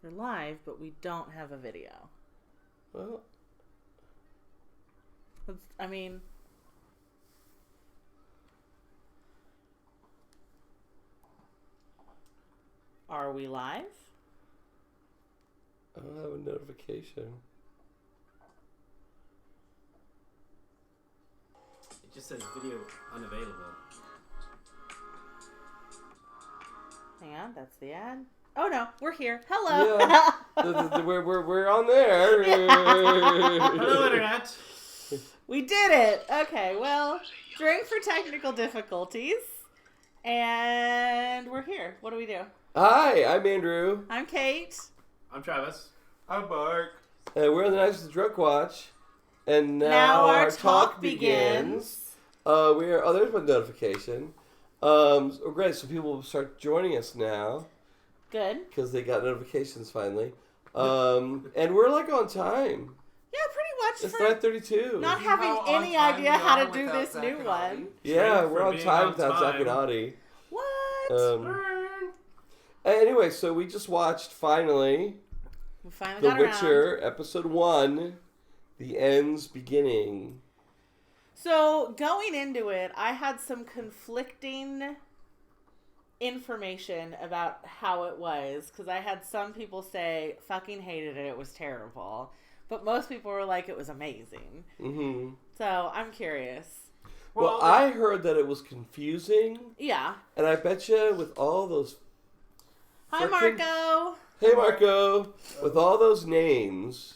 We're live, but we don't have a video. Well, I mean, are we live? I don't have a notification. It just says video unavailable. Hang on, that's the ad. Oh no, we're here. Hello. Yeah. we're on there. Hello, Internet. We did it. Okay, well, drink for technical difficulties. And we're here. What do we do? Hi, I'm Andrew. I'm Kate. I'm Travis. I'm Mark. And we're on the Nice Drunk Watch. And Now now our our talk talk begins. There's my notification. Great, so people will start joining us now. Good. Because they got notifications finally. And we're like on time. Yeah, pretty much. It's For 9:32. not having any idea how to do this new one. Yeah, Drink we're for on being time on without Zach and time. Audie. What? Anyway, so we just watched finally We finally The got around. Witcher, episode 1, The End's Beginning. So, going into it, I had some conflicting information about how it was, because I had some people say, fucking hated it, it was terrible. But most people were like, it was amazing. Mm-hmm. So, I'm curious. Well, I heard that it was confusing, Yeah. and I bet you with all those... Hi, Marco. Hey, Marco! With all those names,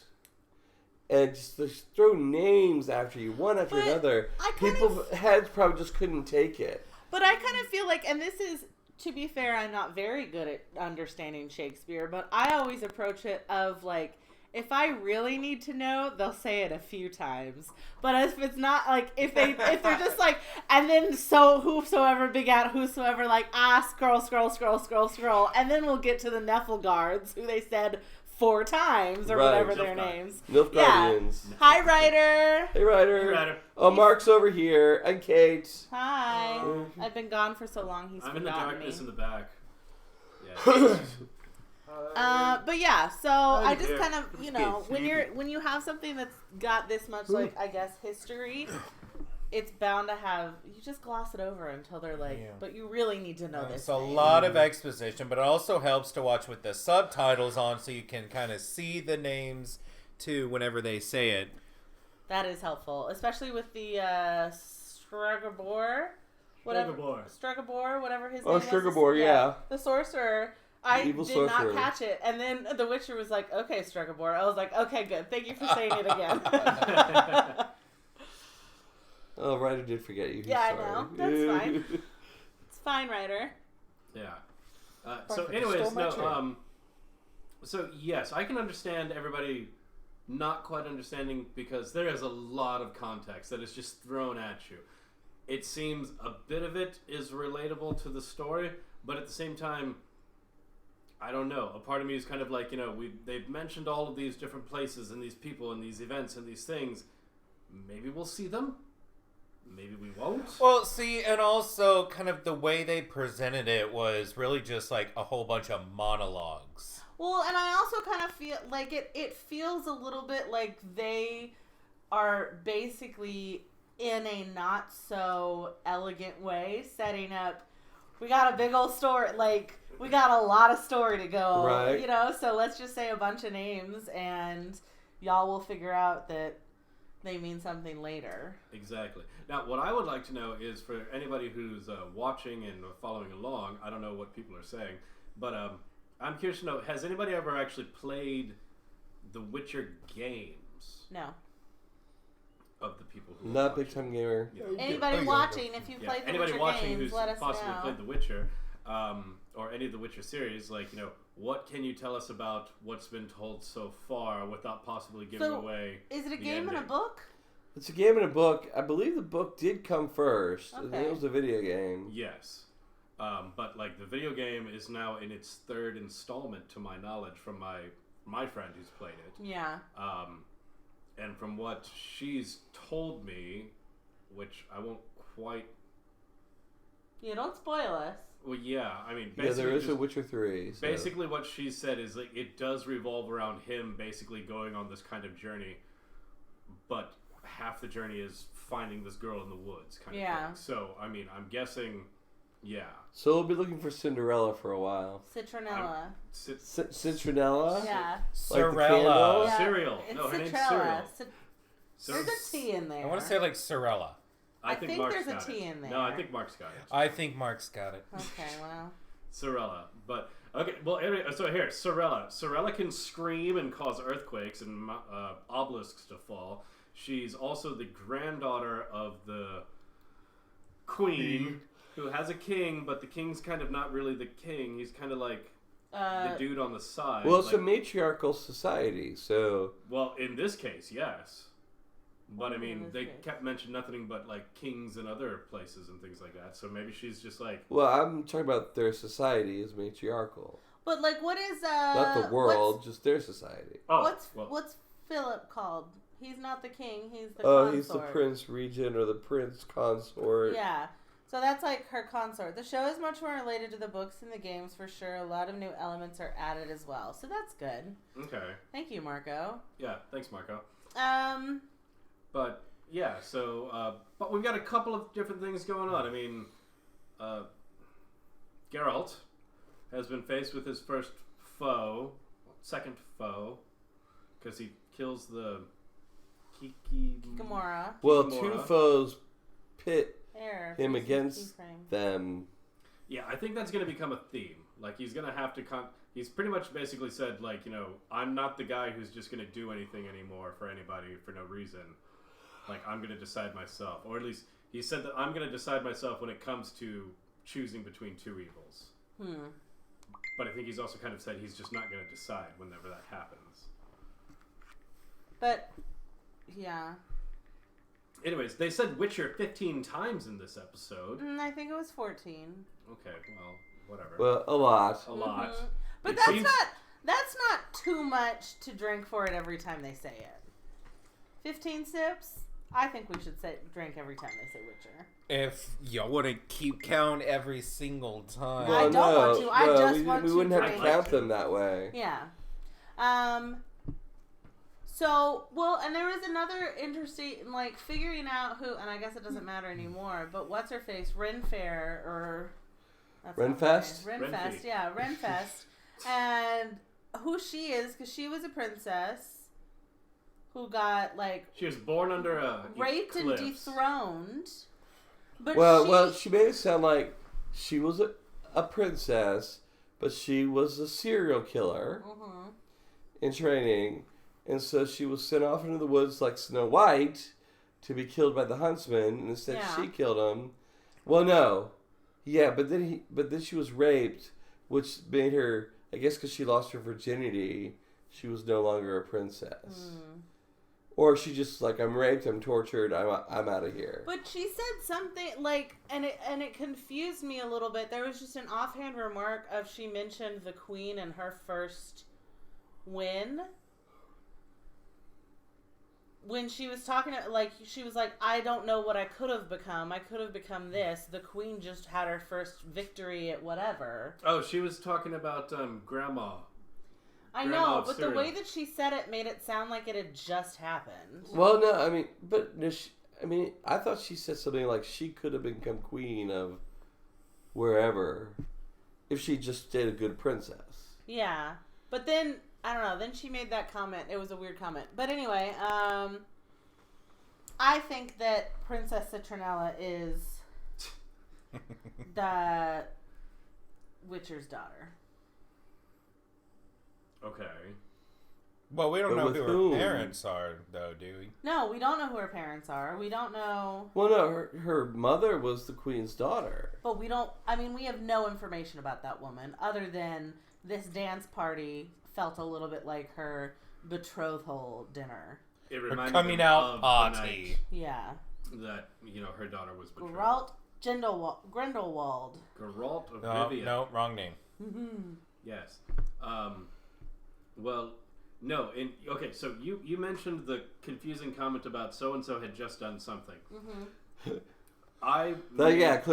and just throw names after you, one after But another, I kind people's heads probably just couldn't take it. But I kind of feel like, and this is, to be fair, I'm not very good at understanding Shakespeare, but I always approach it of like, if I really need to know, they'll say it a few times. But if it's not like, if they're just like, and then so whosoever begat whosoever, like, scroll, and then we'll get to the Nephelguards, who they said 4 times or Right. whatever their names. Nilfgaardians. Hi, Ryder. Hey, Ryder. Hey, Ryder. Oh, Mark's over here, and Kate. Hi. I've been gone for so long, he's I'm in the forgotten darkness me. in the back. Yeah. But yeah, so I just dear. kind of, you know, when you have something that's got this much, like, I guess, history, it's bound to have, you just gloss it over until they're like, Yeah. but you really need to know this It's a thing. lot of exposition, but it also helps to watch with the subtitles on so you can kind of see the names too whenever they say it. That is helpful, especially with the Strugabor, whatever his name was. Strugabor, yeah. The sorcerer. I evil did sorcerer. not catch it, and then The Witcher was like, okay, Strugabor. I was like, okay, good. Thank you for saying it again. Oh, Ryder did forget you. He's Yeah, I sorry. know. That's fine. It's fine, Ryder. Yeah. Perfect. So, anyways, Stole my chair. So yes, I can understand everybody not quite understanding because there is a lot of context that is just thrown at you. It seems a bit of it is relatable to the story, but at the same time, I don't know. A part of me is kind of like, they've mentioned all of these different places and these people and these events and these things. Maybe we'll see them. Maybe we won't. Well, see, and also kind of the way they presented it was really just like a whole bunch of monologues. Well, and I also kind of feel like it feels a little bit like they are basically in a not so elegant way setting up, we got a big old story, like, we got a lot of story to go, Right. so let's just say a bunch of names and y'all will figure out that they mean something later. Exactly. Now, what I would like to know is for anybody who's watching and following along, I don't know what people are saying, but I'm curious to know, has anybody ever actually played the Witcher games No. of the people who Not are big watching? time gamer. Yeah. Anybody watching, if you Yeah. played the Anybody Witcher watching games, who's let us possibly know. played The Witcher, or any of the Witcher series, like, what can you tell us about what's been told so far without possibly giving away? Is it a the game and a ending? book? It's a game and a book. I believe the book did come first. I think Okay. it was a video game. Yes. But like the video game is now in its 3rd installment, to my knowledge, from my friend who's played it. Yeah. And from what she's told me, which I won't quite Yeah, don't spoil us. Well, yeah. I mean, Yeah, basically, there is just, a Witcher 3. So. basically what she said is like it does revolve around him basically going on this kind of journey, but half the journey is finding this girl in the woods kind of thing. So, I mean, I'm guessing, yeah. So we'll be looking for Cinderella for a while. Citronella. Citronella? Yeah. Sorella. Yeah, Cereal. It's No, her name's Citrella. Cereal. There's a T in there. I want to say like Sorella. I think Mark's there's a got T it. in there. No, I think Mark's got it. I think Mark's got it. Okay, well. Sorella. But, okay, well, anyway, so here, Sorella. Sorella can scream and cause earthquakes and obelisks to fall. She's also the granddaughter of the queen, who has a king, but the king's kind of not really the king. He's kind of like the dude on the side. Well, it's like, a matriarchal society, so... Well, in this case, yes. But, I mean, they kept mentioning nothing but, like, kings and other places and things like that. So maybe she's just like... Well, I'm talking about their society is matriarchal. But, like, what is... Not the world, just their society. Oh, what's Philip called? He's not the king, he's the Oh, consort. he's the prince regent or the prince consort. Yeah. So that's like her consort. The show is much more related to the books and the games for sure. A lot of new elements are added as well. So that's good. Okay. Thank you, Marco. Yeah, thanks, Marco. But yeah, so but we've got a couple of different things going on. I mean, Geralt has been faced with his second foe, because he kills the Gamora. Well, Gamora. two foes pit Air. him Face against keyframe. them. Yeah, I think that's going to become a theme. Like, he's going to have to... he's pretty much basically said, like, you know, I'm not the guy who's just going to do anything anymore for anybody for no reason. Like, I'm going to decide myself. Or at least, he said that I'm going to decide myself when it comes to choosing between two evils. But I think he's also kind of said he's just not going to decide whenever that happens. But, yeah. Anyways, they said Witcher 15 times in this episode. I think it was 14. Okay, well, whatever. Well, a lot. A lot. But It that's seems- not too much to drink for it every time they say it. 15 sips? I think we should drink every time they say Witcher. If you wouldn't keep count every single time. I don't want to. I just want we to wouldn't have drink. to count them that way. Yeah. So, well, and there was another interesting, like, figuring out who, and I guess it doesn't matter anymore, but what's her face? Renfair, or... Renfest? Renfest, yeah, Renfest. And who she is, because she was a princess who got, like... She was born under a raped eclipse. and dethroned. But Well, she made it sound like she was a princess, but she was a serial killer in training. And so she was sent off into the woods like Snow White to be killed by the huntsman, and instead she killed him. Well, no. Yeah, but then she was raped, which made her, I guess because she lost her virginity, she was no longer a princess. Or she just like, I'm raped, I'm tortured, I'm out of here. But she said something like, and it confused me a little bit. There was just an offhand remark of she mentioned the queen and her first win. When she was talking, like, she was like, I don't know what I could have become. I could have become this. The queen just had her first victory at whatever. Oh, she was talking about Grandma. I Grandma know, of but cereal. the way that she said it made it sound like it had just happened. Well, no, I mean, but no, I thought she said something like she could have become queen of wherever if she just stayed a good princess. Yeah, but then I don't know. Then she made that comment. It was a weird comment. But anyway, I think that Princess Citronella is the Witcher's daughter. Okay. Well, we don't But know with who whom? her parents are, though, do we? No, we don't know who her parents are. We don't know. Well, no, her mother was the queen's daughter. But we don't. I mean, we have no information about that woman other than this dance party felt a little bit like her betrothal dinner. It Her reminded coming them out of the party. Yeah. night that, you know, her daughter was betrayed. Geralt Grindelwald. Geralt of No, Rivia. no, wrong name. Yes. Well, no. Okay, so you mentioned the confusing comment about so-and-so had just done something. Clear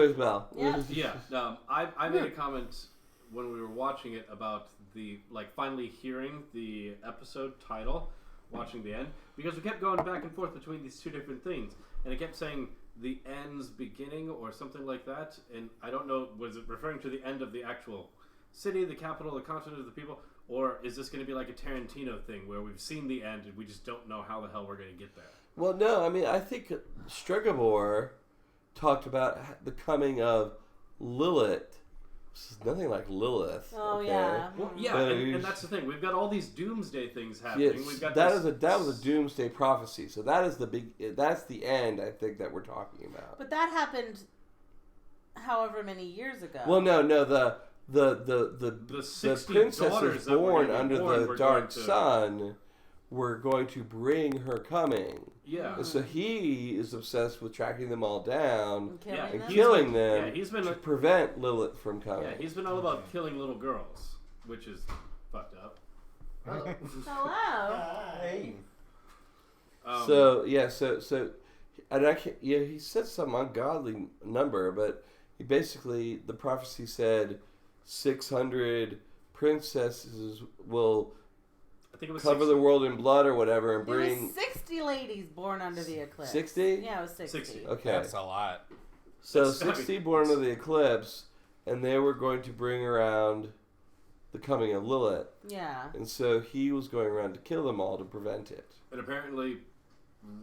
as bell. Yeah. I made a comment when we were watching it about the finally hearing the episode title, watching the end, because we kept going back and forth between these two different things, and it kept saying the end's beginning or something like that, and I don't know, was it referring to the end of the actual city, the capital, the continent of the people, or is this going to be like a Tarantino thing where we've seen the end and we just don't know how the hell we're going to get there? Well, no, I mean, I think Stregobor talked about the coming of Lilith. This is nothing like Lilith. Oh, okay? yeah. Well, yeah, and that's the thing. We've got all these doomsday things happening. Yes, We've got that was a doomsday prophecy. So that's the end, I think, that we're talking about. But that happened however many years ago. Well, no, the 60 princesses daughters that were born gonna be under born the were dark going to- sun were going to bring her coming. Yeah. And so he is obsessed with tracking them all down Killing Yeah, and them? killing them he's been to prevent Lilith from coming. Yeah, he's been all about killing little girls, which is fucked up. Hello. Hey. So and I can't, he said some ungodly number, but basically the prophecy said 600 princesses will I think it was cover 60. the world in blood or whatever, and There bring was 60 ladies born under the eclipse. 60? Yeah, it was 60. 60. Okay, That's a lot. so That's heavy. 60 born under the eclipse, and they were going to bring around the coming of Lilith, Yeah. and so he was going around to kill them all to prevent it. And apparently,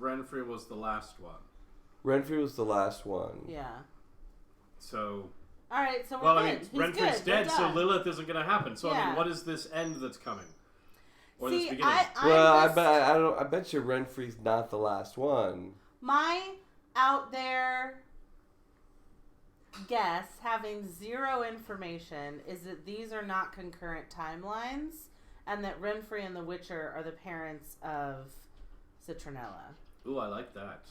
Renfrey was the last one. Renfrey was the last one. Yeah. So, All right, so we're well, good. I mean, He's Renfrey's good. dead, We're so done. Lilith isn't going to happen. So, I Yeah. mean, what is this end that's coming? Or See, this beginning? Well, I'm just- I bet you Renfrey's not the last one. My out there guess, having zero information, is that these are not concurrent timelines, and that Renfrey and the Witcher are the parents of Citronella. Ooh, I like that.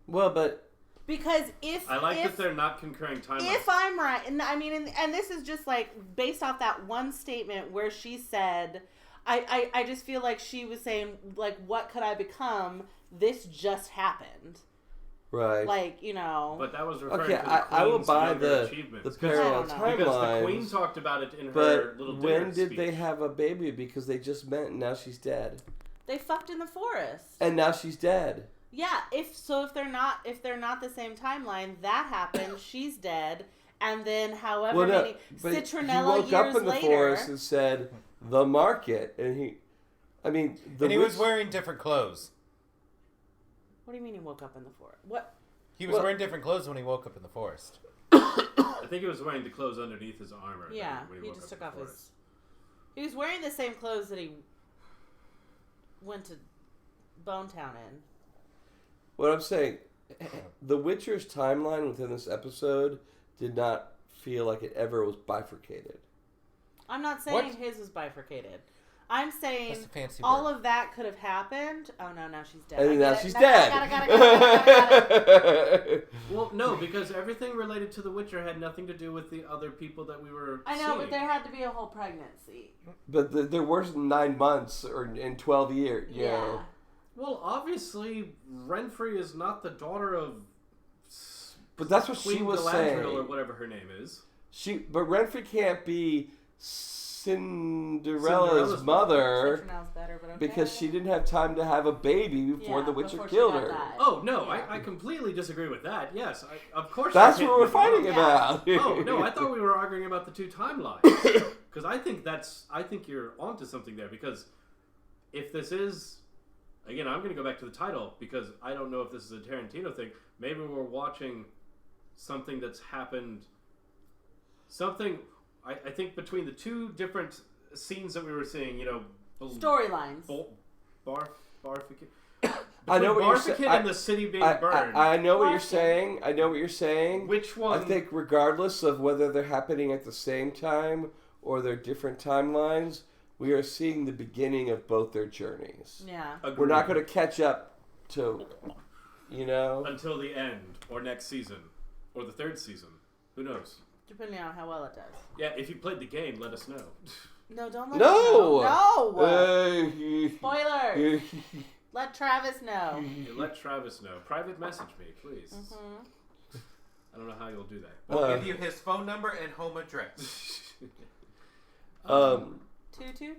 Well, but Because if I like that they're not concurring timelines. if I'm right, and I mean, and this is just like based off that one statement where she said, I just feel like she was saying, like, what could I become? This just happened. right. Like, you know. But that was referring Okay, to the I will Queen's buy younger the achievements. parallel I don't know. Because the timelines. Queen talked about it in her But little when dinner did speech. they have a baby? Because they just met and now she's dead. They fucked in the forest. And now she's dead. Yeah, if they're not the same timeline, that happened, she's dead, and then however many but Citronella he woke years up in the later. forest and said, "The market," and he And he was wearing different clothes. What do you mean he woke up in the forest? What? He was wearing different clothes when he woke up in the forest. I think he was wearing the clothes underneath his armor. Yeah, when he woke just up took off in the his. forest. He was wearing the same clothes that he went to Bone Town in. What I'm saying, The Witcher's timeline within this episode did not feel like it ever was bifurcated. I'm not saying What? his was bifurcated. I'm saying That's a fancy all word. of that could have happened. Oh no, now she's dead. And I now get it. she's No, dead. got it. Well, no, because everything related to The Witcher had nothing to do with the other people that we were I know, seeing. but there had to be a whole pregnancy. But there were 9 months or in 12 years. You Yeah. know. Well, obviously, Renfrey is not the daughter of But that's what Queen she was Galadriel saying. or whatever her name is. But Renfrey can't be Cinderella's Cinderella's mother Citronella's better, but okay. because she didn't have time to have a baby before Yeah, the Witcher before she killed got her. that. Oh, no, Yeah. I completely disagree with that. Yes, of course. That's she what can't we're be the fighting mom. about. Oh, no, I thought we were arguing about the two timelines. Because I think you're onto something there. Because if this is, again, I'm going to go back to the title because I don't know if this is a Tarantino thing. Maybe we're watching something that's happened. Something, I think between the two different scenes that we were seeing, you know. Storylines. Barficate. I know what you're saying. Barficate and the city being burned. I know what you're Barficate. saying. I know what you're saying. Which one? I think regardless of whether they're happening at the same time or they're different timelines, we are seeing the beginning of both their journeys. Yeah. We're not going to catch up to, until the end or next season or the third season. Who knows? Depending on how well it does. Yeah, if you played the game, let us know. No, don't let No! us know. No! Uh, Spoilers! Let Travis know. You let Travis know. Private message me, please. Mm-hmm. I don't know how you'll do that. We'll give you his phone number and home address.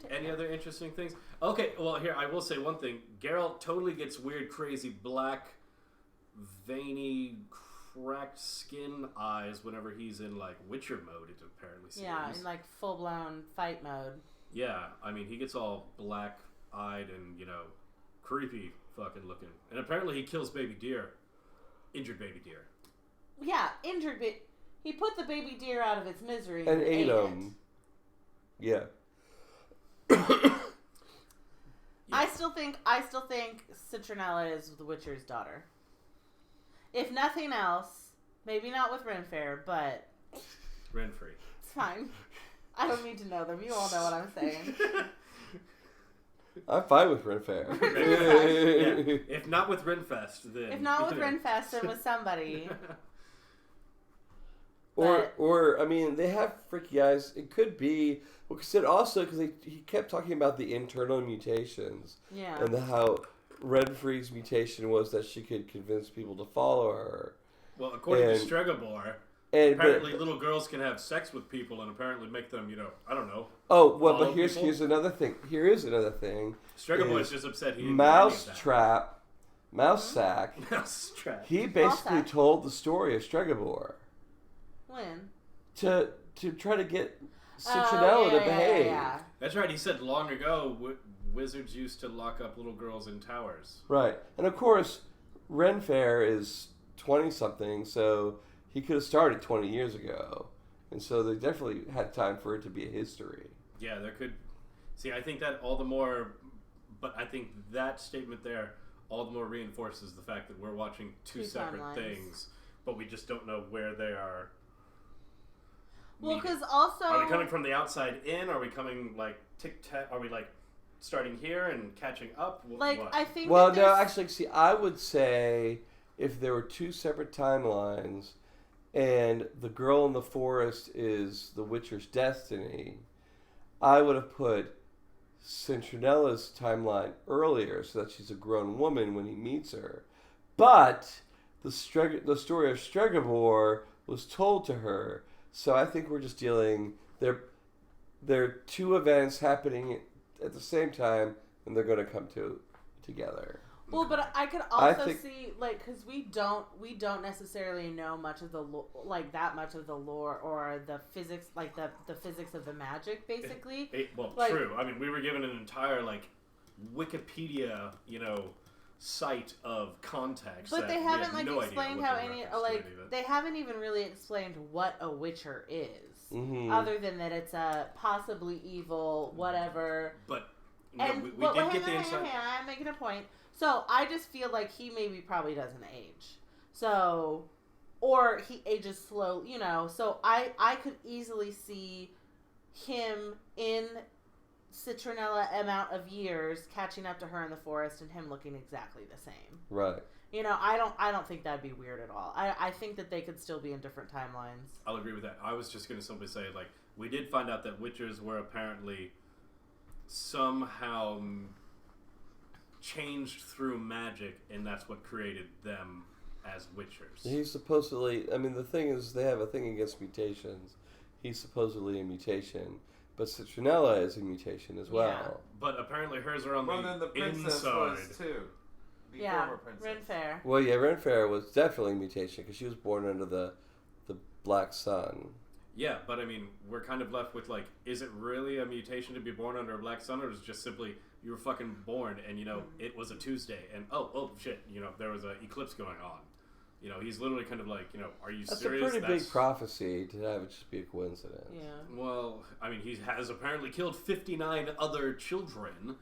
Any other interesting things? Okay, well, here, I will say one thing. Geralt totally gets weird, crazy, black, veiny, cracked skin eyes whenever he's in, like, Witcher mode, it apparently seems. Yeah, in, like, full-blown fight mode. Yeah, I mean, he gets all black-eyed and, you know, creepy fucking looking. And apparently he kills baby deer. Injured baby deer. Yeah, injured he put the baby deer out of its misery And ate him. Yeah. I still think Citronella is the Witcher's daughter. If nothing else, maybe not with Renfair, but Renfrey. it's fine. I don't need to know them. You all know what I'm saying. I'm fine with Renfair. Yeah. If not with Renfest, then... If not with Renfest, then with somebody. Or I mean, they have freaky eyes. It could be because he kept talking about the internal mutations. Yeah. And how Renfrey's mutation was that she could convince people to follow her. Well, according to Stregobor, apparently little girls can have sex with people and apparently make them, you know, I don't know. Oh, well, but here's another thing. Here is another thing. Stregobor is just upset he didn't Mousetrap. Mousesack. Mousetrap. He basically told the story of Stregobor. When? To try to get Citronella to behave. Yeah. That's right. He said long ago wizards used to lock up little girls in towers. Right. And of course, Renfair is 20-something, so he could have started 20 years ago. And so they definitely had time for it to be a history. Yeah, there could... See, I think that all the more... But I think that statement there all the more reinforces the fact that we're watching two separate timelines. things, but we just don't know where they are. Well, because also... Are we coming from the outside in? Are we coming, like, tic-tac? Are we, like, starting here and catching up? Like, what? I think Well, no, actually, see, I would say if there were two separate timelines and the girl in the forest is the Witcher's destiny, I would have put Citronella's timeline earlier so that she's a grown woman when he meets her. But the story of Stregobor was told to her. So I think we're just dealing... There are two events happening at the same time, and they're going to come together. Well, but I could also see, like, because we don't necessarily know much of the that much of the lore or the physics, like the physics of the magic, basically. True. I mean, we were given an entire like Wikipedia, you know, site of context. But they haven't explained how they haven't even really explained what a Witcher is, other than that it's a possibly evil whatever. But we did get the insight. I'm making a point. So I just feel like he probably doesn't age. So, or he ages slow, you know. So I could easily see him in Citronella amount of years catching up to her in the forest and him looking exactly the same. Right. You know, I don't think that'd be weird at all. I think that they could still be in different timelines. I'll agree with that. I was just going to simply say, like, we did find out that Witchers were apparently somehow changed through magic, and that's what created them as Witchers. He's supposedly... I mean, the thing is, they have a thing against mutations. He's supposedly a mutation. But Citronella is a mutation as well. Yeah, but apparently hers are on the princess inside. Was too. The former princess. Renfair. Well, yeah, Renfair was definitely a mutation because she was born under the Black Sun. Yeah, but I mean, we're kind of left with, like, is it really a mutation to be born under a Black Sun, or is it just simply you were fucking born and, you know, it was a Tuesday and, oh shit, you know, there was an eclipse going on. You know, he's literally kind of like, you know, are you serious? That's a pretty big prophecy to have it just be a coincidence. Yeah. Well, I mean, he has apparently killed 59 other children,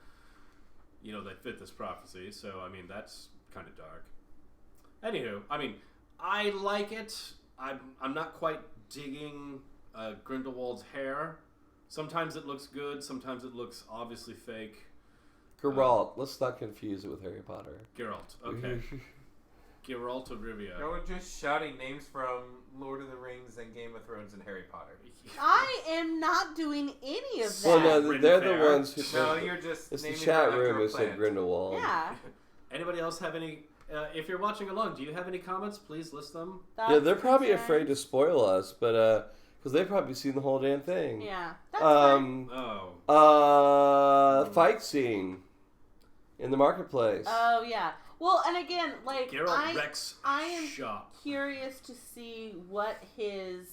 you know, that fit this prophecy. So, I mean, that's kind of dark. Anywho, I mean, I like it. I'm not quite digging Grindelwald's hair. Sometimes it looks good. Sometimes it looks obviously fake. Geralt. Let's not confuse it with Harry Potter. Geralt. Okay. Geralt of Rivia. You're just shouting names from Lord of the Rings and Game of Thrones and Harry Potter. I am not doing any of that. Well, no, they're the ones who... No, you're just it's naming the chat her room after a who said plant. Grindelwald. Yeah. Anybody else have any? If you're watching along, do you have any comments? Please list them. Yeah, they're probably afraid to spoil us, but because they've probably seen the whole damn thing. Yeah, that's fine. Fight scene in the marketplace. Oh yeah. Well, and again, like Geralt Rex I am shop. curious to see what his.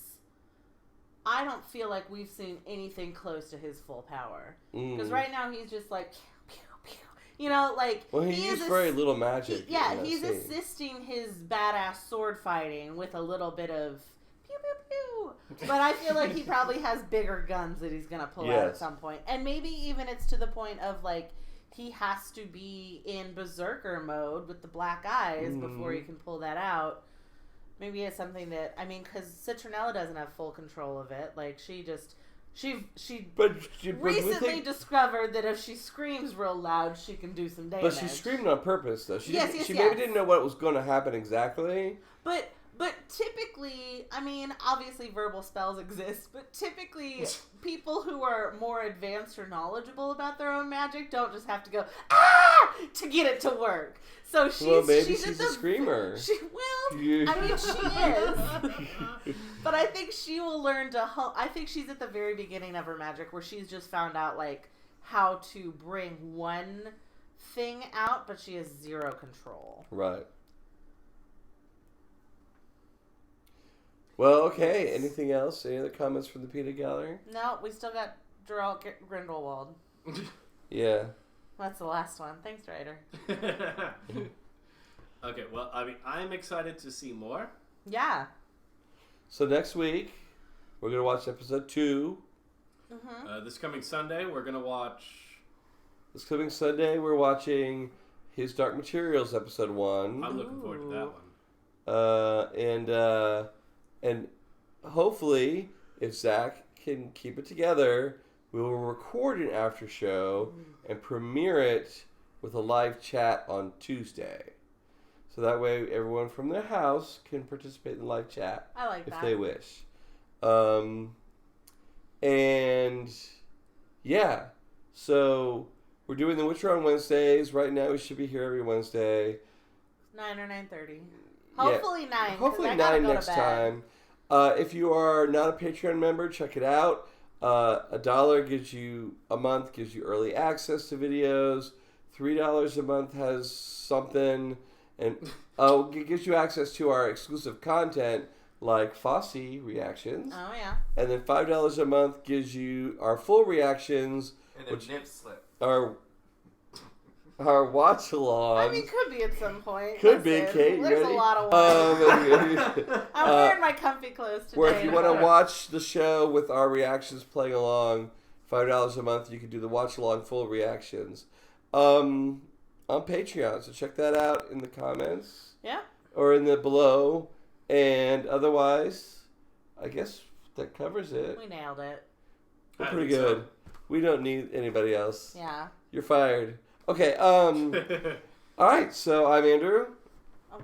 I don't feel like we've seen anything close to his full power because right now he's just like, pew, pew, pew. You know, like well, he used very little magic. He's assisting his badass sword fighting with a little bit of pew pew pew. But I feel like he probably has bigger guns that he's gonna pull out at some point, and maybe even it's to the point of like he has to be in berserker mode with the black eyes before he can pull that out. Maybe it's something that because Citronella doesn't have full control of it. Like she recently discovered that if she screams real loud, she can do some damage. But she screamed on purpose, though. She yes. maybe didn't know what was going to happen exactly. But typically, obviously verbal spells exist, but typically people who are more advanced or knowledgeable about their own magic don't just have to go, ah, to get it to work. So she's a screamer. She is. But I think she will learn to, I think she's at the very beginning of her magic where she's just found out, like, how to bring one thing out, but she has zero control. Right. Well, okay. Anything else? Any other comments from the peanut gallery? No, we still got Geralt Grindelwald. Yeah. That's the last one. Thanks, Ryder. Okay, well, I'm excited to see more. Yeah. So next week, we're going to watch episode 2. Mm-hmm. This coming Sunday, we're going to watch... This coming Sunday, we're watching His Dark Materials episode 1. I'm looking forward to that one. And hopefully, if Zach can keep it together, we will record an after show and premiere it with a live chat on Tuesday. So that way everyone from their house can participate in the live chat. I like that. If they wish. And yeah, so we're doing the Witcher on Wednesdays. Right now we should be here every Wednesday. 9 or 9:30. Hopefully 9. Hopefully 9 next time. If you are not a Patreon member, check it out. $1 gives you a month, gives you early access to videos. $3 a month has something, and it gives you access to our exclusive content like Fosse reactions. Oh yeah. And then $5 a month gives you our full reactions, and a nip slip. Our watch along. Could be at some point. Could be, Kate. There's ready? A lot of work. I'm wearing my comfy clothes today. Where if you want to watch the show with our reactions playing along, $5 a month, you can do the watch along full reactions on Patreon. So check that out in the comments. Yeah. Or in the below. And otherwise, I guess that covers it. We nailed it. We're pretty good. We don't need anybody else. Yeah. You're fired. Okay, all right, so I'm Andrew.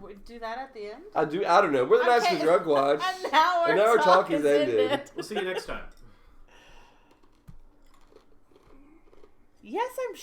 We do that at the end? I don't know. We're the Knights of the Drug Watch. And now our talk is ended. We'll see you next time. Yes, I'm